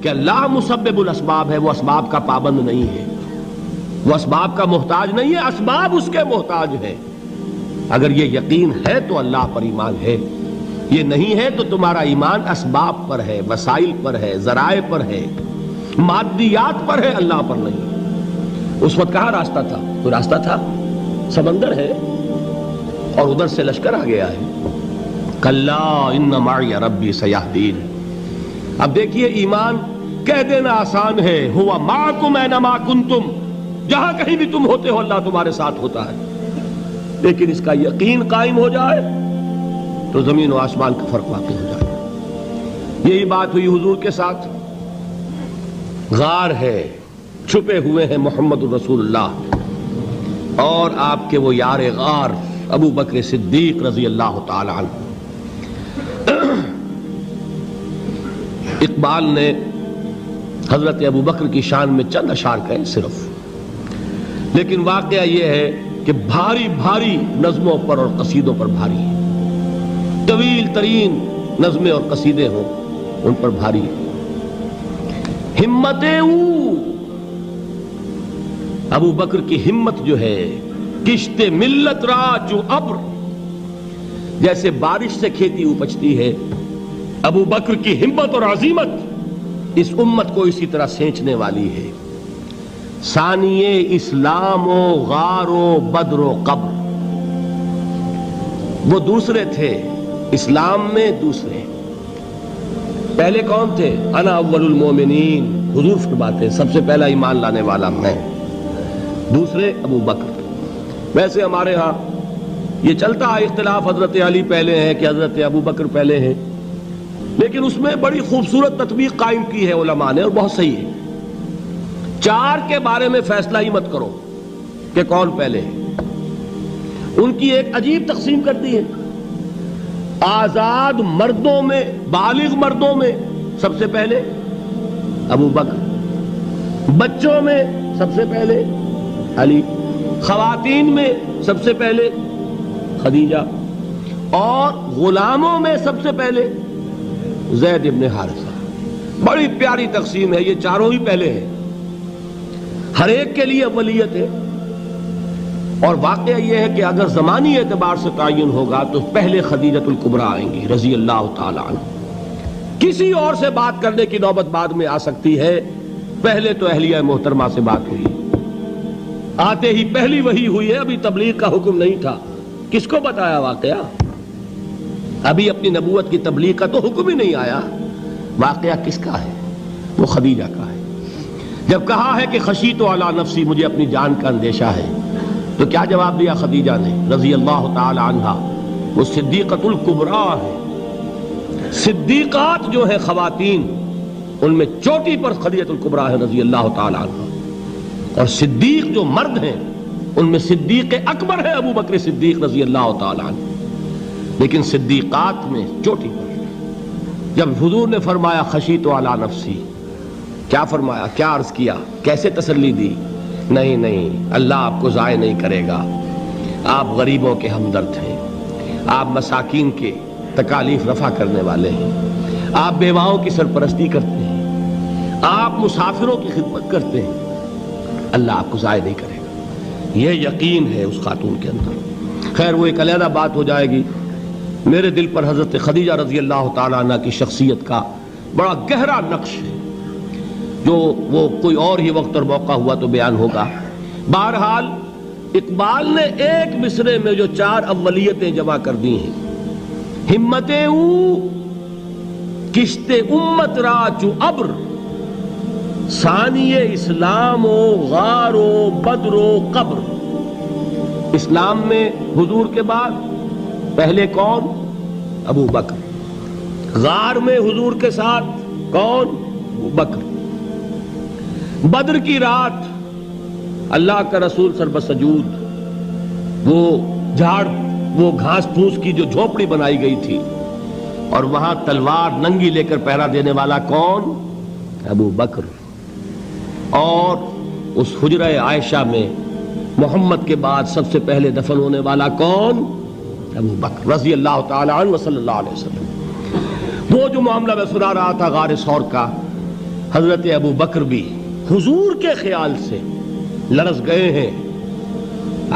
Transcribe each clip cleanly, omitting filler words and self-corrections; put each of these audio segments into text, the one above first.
کہ اللہ مسبب الاسباب ہے، وہ اسباب کا پابند نہیں ہے، وہ اسباب کا محتاج نہیں ہے، اسباب اس کے محتاج ہیں۔ اگر یہ یقین ہے تو اللہ پر ایمان ہے، یہ نہیں ہے تو تمہارا ایمان اسباب پر ہے، وسائل پر ہے، ذرائع پر ہے، مادیات پر ہے، اللہ پر نہیں۔ اس وقت کہاں راستہ تھا؟ کوئی راستہ تھا؟ سمندر ہے اور ادھر سے لشکر آ گیا ہے۔ کلا ان معی ربی سیہدین۔ اب دیکھیے ایمان کہہ دینا آسان ہے، ہوا معکم اینما کنتم، جہاں کہیں بھی تم ہوتے ہو اللہ تمہارے ساتھ ہوتا ہے، لیکن اس کا یقین قائم ہو جائے تو زمین و آسمان کا فرق واقع ہو جائے۔ یہی بات ہوئی حضور کے ساتھ۔ غار ہے، چھپے ہوئے ہیں محمد الرسول اللہ اور آپ کے وہ یار غار ابو بکر صدیق رضی اللہ تعالی عنہ۔ اقبال نے حضرت ابو بکر کی شان میں چند اشعار کہے صرف، لیکن واقعہ یہ ہے کہ بھاری بھاری نظموں پر اور قصیدوں پر بھاری ہے، طویل ترین نظمیں اور قصیدے ہوں ان پر بھاری ہے۔ ہمت ابو بکر کی ہمت جو ہے، کشت ملت را جو ابر، جیسے بارش سے کھیتی اپجتی ہے، ابو بکر کی ہمت اور عزیمت اس امت کو اسی طرح سینچنے والی ہے۔ ثانیے اسلام و غار و بدر و قبر، وہ دوسرے تھے اسلام میں، دوسرے پہلے کون تھے؟ انا اول المومنین، حضور فرماتے ہیں سب سے پہلا ایمان لانے والا میں، دوسرے ابو بکر۔ ویسے ہمارے ہاں یہ چلتا ہے اختلاف، حضرت علی پہلے ہیں کہ حضرت ابو بکر پہلے ہیں، لیکن اس میں بڑی خوبصورت تطبیق قائم کی ہے علماء نے اور بہت صحیح ہے۔ چار کے بارے میں فیصلہ ہی مت کرو کہ کون پہلے ہے، ان کی ایک عجیب تقسیم کر دی ہے۔ آزاد مردوں میں، بالغ مردوں میں سب سے پہلے ابو بکر، بچوں میں سب سے پہلے علی، خواتین میں سب سے پہلے خدیجہ، اور غلاموں میں سب سے پہلے زید ابن حارثہ۔ بڑی پیاری تقسیم ہے، یہ چاروں ہی پہلے ہیں، ہر ایک کے لیے اولیت ہے۔ اور واقعہ یہ ہے کہ اگر زمانی اعتبار سے تعین ہوگا تو پہلے خدیجۃ الکبریٰ آئیں گی رضی اللہ تعالی عنہ، کسی اور سے بات کرنے کی نوبت بعد میں آ سکتی ہے، پہلے تو اہلیہ محترمہ سے بات ہوئی، آتے ہی پہلی وحی ہوئی ہے، ابھی تبلیغ کا حکم نہیں تھا۔ کس کو بتایا واقعہ؟ ابھی اپنی نبوت کی تبلیغ کا تو حکم ہی نہیں آیا۔ واقعہ کس کا ہے؟ وہ خدیجہ کا ہے۔ جب کہا ہے کہ خشیت علی نفسی، مجھے اپنی جان کا اندیشہ ہے، تو کیا جواب دیا خدیجہ نے رضی اللہ تعالی عنہا؟ وہ صدیقۃ الکبریٰ ہے۔ صدیقات جو ہیں خواتین، ان میں چوٹی پر خدیجۃ الکبریٰ ہے رضی اللہ تعالی عنہا، اور صدیق جو مرد ہیں ان میں صدیق اکبر ہے ابو بکر صدیق رضی اللہ تعالی عنہ، لیکن صدیقات میں چوٹی پر۔ جب حضور نے فرمایا خشیت علی نفسی، کیا فرمایا؟ کیا عرض کیا؟ کیسے تسلی دی؟ نہیں، اللہ آپ کو ضائع نہیں کرے گا، آپ غریبوں کے ہمدرد ہیں، آپ مساکین کے تکالیف رفع کرنے والے ہیں، آپ بیواؤں کی سرپرستی کرتے ہیں، آپ مسافروں کی خدمت کرتے ہیں، اللہ آپ کو ضائع نہیں کرے گا۔ یہ یقین ہے اس خاتون کے اندر۔ خیر وہ ایک علیحدہ بات ہو جائے گی۔ میرے دل پر حضرت خدیجہ رضی اللہ تعالیٰ عنہ کی شخصیت کا بڑا گہرا نقش ہے، جو وہ کوئی اور ہی وقت اور موقع ہوا تو بیان ہوگا۔ بہرحال اقبال نے ایک مصرے میں جو چار اولیتیں جمع کر دی ہیں، ہمت کشت امت را چو ابر، ثانی اسلام و غار و بدر و قبر۔ اسلام میں حضور کے بعد پہلے کون؟ ابو بکر۔ غار میں حضور کے ساتھ کون؟ ابو بکر۔ بدر کی رات اللہ کا رسول سر بسجود، وہ جھاڑ، وہ گھاس پھوس کی جو جھوپڑی بنائی گئی تھی، اور وہاں تلوار ننگی لے کر پہرا دینے والا کون؟ ابو بکر۔ اور اس حجرہ عائشہ میں محمد کے بعد سب سے پہلے دفن ہونے والا کون؟ ابو بکر رضی اللہ تعالی عنہ وصلی اللہ علیہ وسلم۔ وہ جو معاملہ میں سنا رہا تھا غار ثور کا، حضرت ابو بکر بھی حضور کے خیال سے لرز گئے ہیں.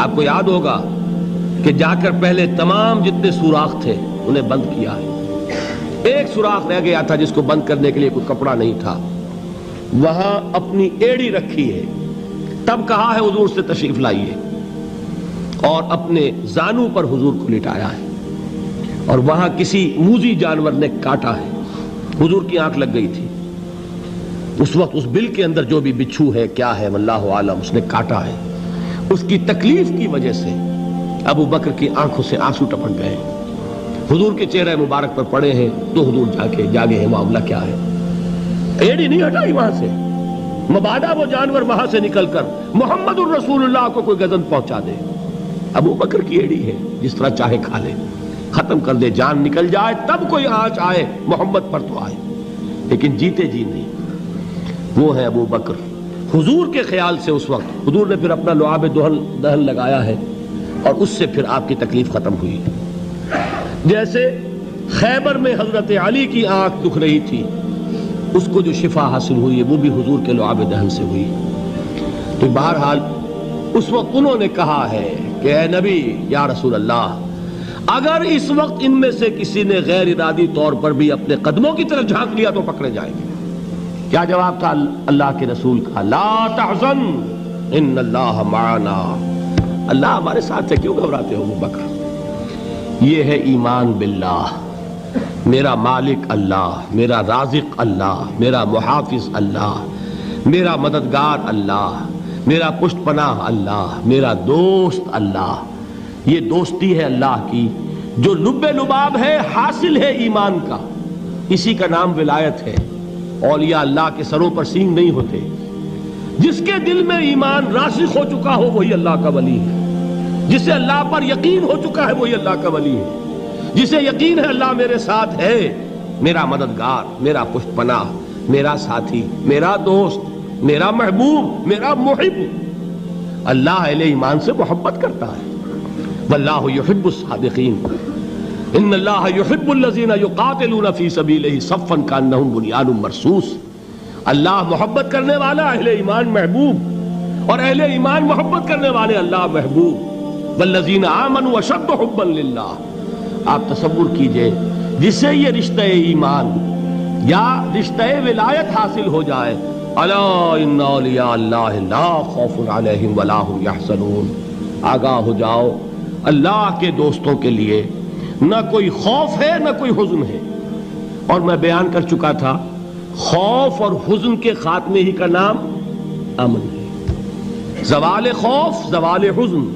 آپ کو یاد ہوگا کہ جا کر پہلے تمام جتنے سوراخ تھے انہیں بند کیا ہے. ایک سوراخ رہ گیا تھا جس کو بند کرنے کے لیے کوئی کپڑا نہیں تھا. وہاں اپنی ایڑی رکھی ہے. تب کہا ہے حضور سے تشریف لائیے, اور اپنے زانو پر حضور کو لٹایا ہے. اور وہاں کسی موذی جانور نے کاٹا ہے. حضور کی آنکھ لگ گئی تھی. اس وقت اس بل کے اندر جو بھی بچھو ہے کیا ہے واللہ عالم, اس نے کاٹا ہے. اس کی تکلیف کی وجہ سے ابو بکر کی آنکھوں سے آنسو ٹپک گئے. حضور کے چہرے مبارک پر پڑے ہیں تو حضور جاگے ہیں. معاملہ کیا ہے؟ ایڑی نہیں ہٹائی وہاں سے, مبادا وہ جانور وہاں سے نکل کر محمد الرسول اللہ کو کوئی گزن پہنچا دے. ابو بکر کی ایڑی ہے, جس طرح چاہے کھا لے, ختم کر دے, جان نکل جائے تب کوئی آنچ آئے محمد پر تو آئے, لیکن جیتے جی نہیں. وہ ہے ابو بکر. حضور کے خیال سے اس وقت حضور نے پھر اپنا لعاب دہن لگایا ہے, اور اس سے پھر آپ کی تکلیف ختم ہوئی. جیسے خیبر میں حضرت علی کی آنکھ دکھ رہی تھی, اس کو جو شفا حاصل ہوئی ہے وہ بھی حضور کے لعاب دہن سے ہوئی. تو بہرحال اس وقت انہوں نے کہا ہے کہ اے نبی یا رسول اللہ, اگر اس وقت ان میں سے کسی نے غیر ارادی طور پر بھی اپنے قدموں کی طرف جھانک لیا تو پکڑے جائیں گے. کیا جواب تھا اللہ کے رسول کا؟ لا تحزن ان اللہ معنا. اللہ ہمارے ساتھ ہے, کیوں گھبراتے ہو ابو بکر؟ یہ ہے ایمان باللہ. میرا مالک اللہ, میرا رازق اللہ, میرا محافظ اللہ, میرا مددگار اللہ, میرا پشت پناہ اللہ, میرا دوست اللہ. یہ دوستی ہے اللہ کی جو لب لباب ہے, حاصل ہے ایمان کا. اسی کا نام ولایت ہے. اولیاء اللہ کے سروں پر سینگ نہیں ہوتے. جس کے دل میں ایمان راسخ ہو چکا ہو وہی اللہ کا ولی ہے. جسے اللہ پر یقین ہو چکا ہے وہی اللہ کا ولی ہے. جسے یقین ہے اللہ میرے ساتھ ہے, میرا مددگار, میرا پشت پناہ, میرا ساتھی, میرا دوست, میرا محبوب, میرا محب. اللہ اہل ایمان سے محبت کرتا ہے. واللہ یحب الصادقین. ان اللہ یحب الذین یقاتلون فی سبیلہ صفا کانہم بنیان مرصوص. اللہ محبت کرنے والا, اہل ایمان محبوب, اور اہل ایمان محبت کرنے والے اللہ محبوب. والذین آمنوا اشد حبا للہ. آپ تصور کیجئے جسے یہ رشتہ ایمان یا رشتہ ولایت حاصل ہو جائے, الا ان اولیاء اللہ لا خوف علیہم ولا هم یحزنون. آگاہ ہو جاؤ, اللہ کے دوستوں کے لیے نہ کوئی خوف ہے نہ کوئی حزن ہے. اور میں بیان کر چکا تھا, خوف اور حزن کے خاتمے ہی کا نام امن ہے. زوال خوف, زوال حزن.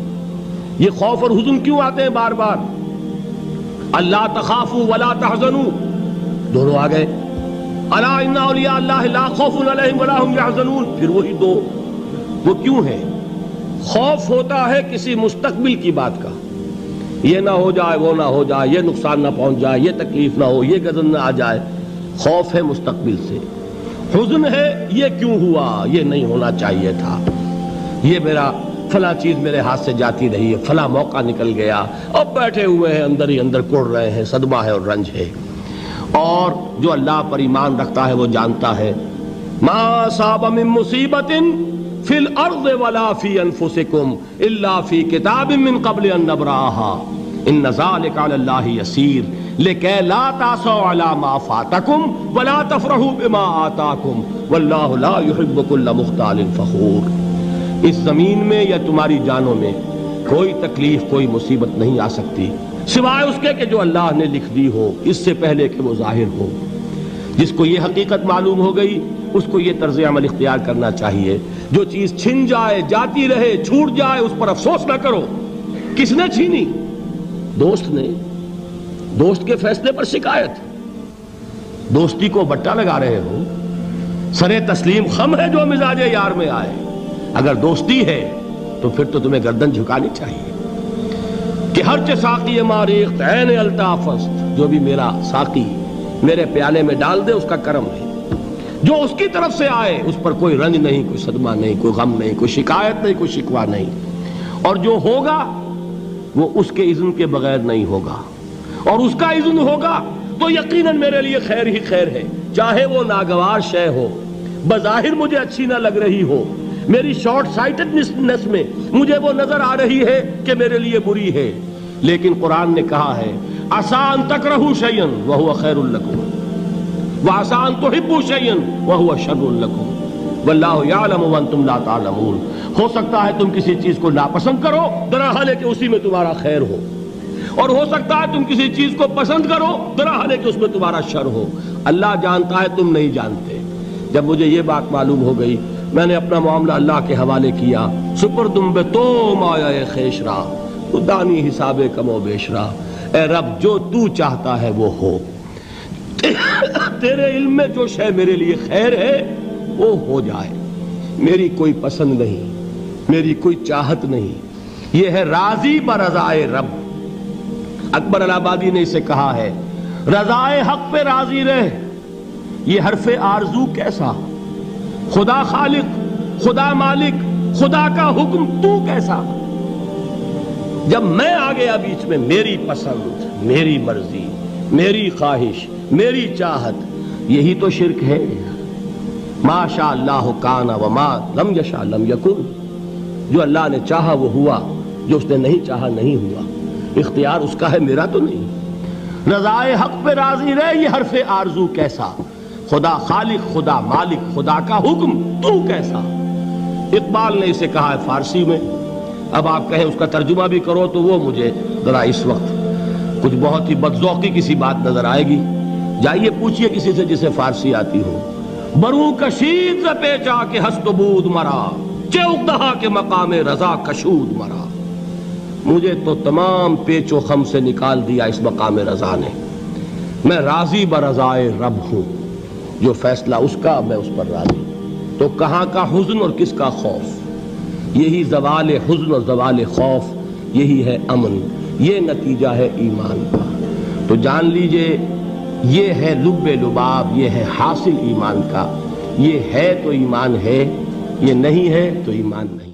یہ خوف اور حزن کیوں آتے ہیں بار بار؟ اللہ تخافوا ولا تحزنوا, دونوں آ گئے. الا ان اولیاء اللہ لا خوف علیہم ولا هم یحزنون, پھر وہی دو. وہ کیوں ہے؟ خوف ہوتا ہے کسی مستقبل کی بات کا, یہ نہ ہو جائے, وہ نہ ہو جائے, یہ نقصان نہ پہنچ جائے, یہ تکلیف نہ ہو, یہ غضب نہ آ جائے. خوف ہے مستقبل سے. حزن ہے یہ کیوں ہوا, یہ نہیں ہونا چاہیے تھا, یہ میرا فلاں چیز میرے ہاتھ سے جاتی رہی ہے, فلاں موقع نکل گیا, اب بیٹھے ہوئے ہیں اندر ہی اندر کڑ رہے ہیں, صدمہ ہے اور رنج ہے. اور جو اللہ پر ایمان رکھتا ہے وہ جانتا ہے ما اصاب من مصیبت فی الارض ولا فی انفسکم الا فی کتاب من قبل ان نبرأها ان ذلک علی اللہ یسیر لکی لا تعصوا علی ما فاتکم ولا تفرحوا بما آتاکم واللہ لا یحب کل مختال فخور. اس زمین میں یا تمہاری جانوں میں کوئی تکلیف, کوئی مصیبت نہیں آ سکتی سوائے اس کے کہ جو اللہ نے لکھ دی ہو, اس سے پہلے کہ وہ ظاہر ہو. جس کو یہ حقیقت معلوم ہو گئی اس کو یہ طرز عمل اختیار کرنا چاہیے. جو چیز چھن جائے, جاتی رہے, چھوٹ جائے, اس پر افسوس نہ کرو. کس نے چھینی؟ دوست نے. دوست کے فیصلے پر شکایت. دوستی کو بٹا لگا رہے ہو, سرے تسلیم خم ہے جو مزاج یار میں آئے. اگر دوستی ہے تو پھر تو تمہیں گردن جھکانی چاہیے کہ ہر چے ساقی ماریخت عین الطافست, جو بھی میرا ساقی میرے پیالے میں ڈال دے اس کا کرم ہے. جو اس کی طرف سے آئے اس پر کوئی رنج نہیں, کوئی صدمہ نہیں, کوئی غم نہیں, کوئی شکایت نہیں, کوئی شکوہ نہیں. اور جو ہوگا وہ اس کے اذن کے بغیر نہیں ہوگا, اور اس کا اذن ہوگا تو یقیناً میرے لیے خیر ہی خیر ہے, چاہے وہ ناگوار شے ہو. بظاہر مجھے اچھی نہ لگ رہی ہو، میری شارٹ سائٹڈنس میں مجھے وہ نظر آ رہی ہے کہ میرے لیے بری ہے، لیکن قرآن نے کہا ہے عسیٰ ان تکرہوا شیئا وہو خیر لکم وعسیٰ ان تحبوا شیئا وہو شر لکم واللہ یعلم وانتم لا تعلمون۔ ہو سکتا ہے تم کسی چیز کو ناپسند کرو درحال ہے کہ اسی میں تمہارا خیر ہو، اور ہو سکتا ہے تم کسی چیز کو پسند کرو درحال ہے کہ اس میں تمہارا شر ہو۔ اللہ جانتا ہے، تم نہیں جانتے۔ جب مجھے یہ بات معلوم ہو گئی، میں نے اپنا معاملہ اللہ کے حوالے کیا۔ سپردم بے تو مایا خیش را تو دانی حساب کم و بیش را، اے رب جو تو چاہتا ہے وہ ہو، تیرے علم میں جو شے میرے لیے خیر ہے وہ ہو جائے، میری کوئی پسند نہیں، میری کوئی چاہت نہیں، یہ ہے راضی برضائے رب۔ اکبر الہ آبادی نے اسے کہا ہے رضائے حق پہ راضی رہ، یہ حرف آرزو کیسا، خدا خالق، خدا مالک، خدا کا حکم تو کیسا۔ جب میں آ گیا بیچ میں، میری پسند، میری مرضی، میری خواہش، میری چاہت، یہی تو شرک ہے۔ ما شاء اللہ کان وما لم یشاء لم یکن، جو اللہ نے چاہا وہ ہوا، جو اس نے نہیں چاہا نہیں ہوا، اختیار اس کا ہے، میرا تو نہیں۔ رضائے حق پہ راضی رہ، یہ حرف آرزو کیسا، خدا خالق، خدا مالک، خدا کا حکم تو کیسا۔ اقبال نے اسے کہا ہے فارسی میں، اب آپ کہیں اس کا ترجمہ بھی کرو تو وہ مجھے ذرا اس وقت کچھ بہت ہی بدذوقی کسی بات نظر آئے گی۔ جائیے پوچھئے کسی سے جسے فارسی آتی ہو، بروں کشید ز پیچا کے ہست و بود مرا، چوک دہا کے مقام رضا کشود مرا۔ مجھے تو تمام پیچ و خم سے نکال دیا اس مقام رضا نے، میں راضی برضائے رب ہوں، جو فیصلہ اس کا میں اس پر راضی۔ تو کہاں کا حزن اور کس کا خوف، یہی زوال حزن اور زوال خوف، یہی ہے امن، یہ نتیجہ ہے ایمان کا۔ تو جان لیجئے یہ ہے لب لباب، یہ ہے حاصل ایمان کا، یہ ہے تو ایمان ہے، یہ نہیں ہے تو ایمان نہیں۔